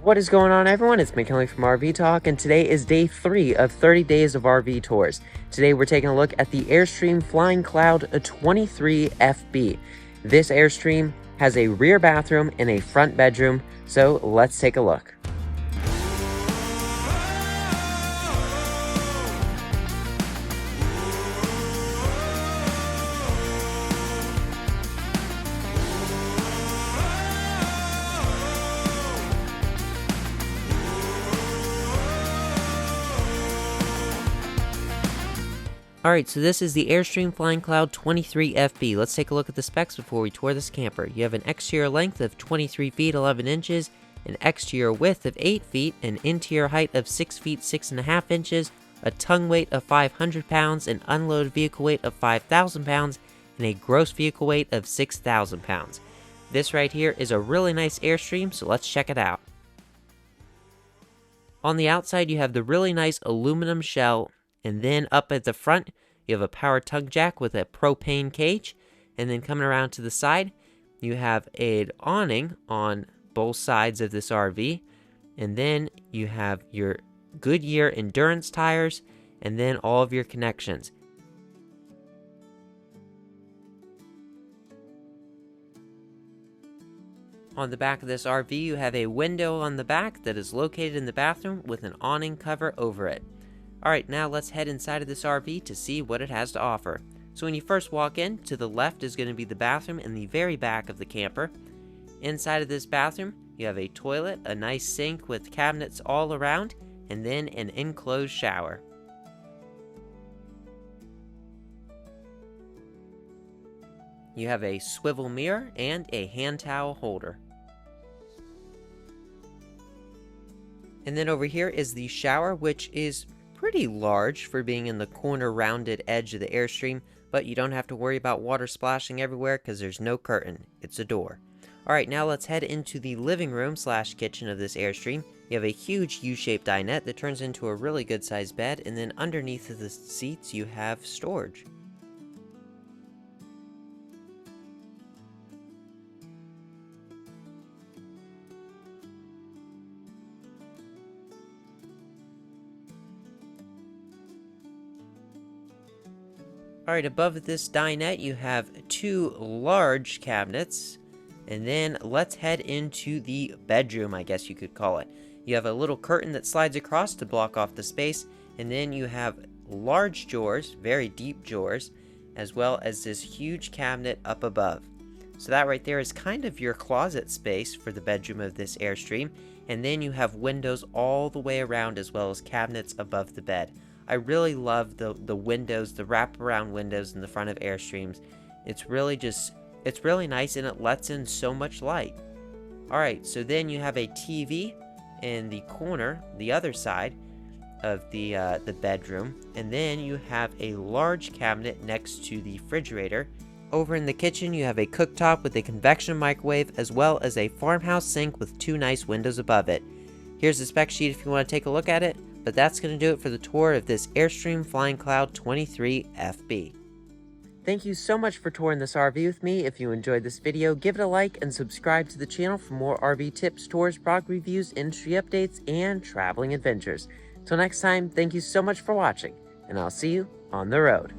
What is going on, everyone? It's McKinley from RV Talk, and today is day 3 of 30 days of RV tours. Today we're taking a look at the Airstream Flying Cloud 23 FB. This Airstream has a rear bathroom and a front bedroom, so let's take a look. Alright, so this is the Airstream Flying Cloud 23 FB. Let's take a look at the specs before we tour this camper. You have an exterior length of 23 feet 11 inches, an exterior width of 8 feet, an interior height of 6 feet 6.5 inches, a tongue weight of 500 pounds, an unloaded vehicle weight of 5,000 pounds, and a gross vehicle weight of 6,000 pounds. This right here is a really nice Airstream, so let's check it out. On the outside, you have the really nice aluminum shell. And then up at the front, you have a power tug jack with a propane cage. And then coming around to the side, you have an awning on both sides of this RV. And then you have your Goodyear Endurance tires, and then all of your connections. On the back of this RV, you have a window on the back that is located in the bathroom with an awning cover over it. Alright, now let's head inside of this RV to see what it has to offer. So when you first walk in, to the left is going to be the bathroom in the very back of the camper. Inside of this bathroom, you have a toilet, a nice sink with cabinets all around, and then an enclosed shower. You have a swivel mirror and a hand towel holder. And then over here is the shower, which is pretty large for being in the corner rounded edge of the Airstream, but you don't have to worry about water splashing everywhere because there's no curtain. It's a door. Alright, now let's head into the living room / kitchen of this Airstream. You have a huge U-shaped dinette that turns into a really good sized bed, and then underneath of the seats you have storage. Alright, above this dinette you have 2 large cabinets, and then let's head into the bedroom, I guess you could call it. You have a little curtain that slides across to block off the space, and then you have large drawers, very deep drawers, as well as this huge cabinet up above. So that right there is kind of your closet space for the bedroom of this Airstream, and then you have windows all the way around as well as cabinets above the bed. I really love the windows, the wraparound windows in the front of Airstreams. It's really nice, and it lets in so much light. Alright, so then you have a TV in the corner, the other side of the bedroom, and then you have a large cabinet next to the refrigerator. Over in the kitchen, you have a cooktop with a convection microwave, as well as a farmhouse sink with 2 nice windows above it. Here's the spec sheet if you want to take a look at it. But that's going to do it for the tour of this Airstream Flying Cloud 23 FB. Thank you so much for touring this RV with me. If you enjoyed this video, give it a like and subscribe to the channel for more RV tips, tours, product reviews, industry updates, and traveling adventures. Till next time, thank you so much for watching, and I'll see you on the road.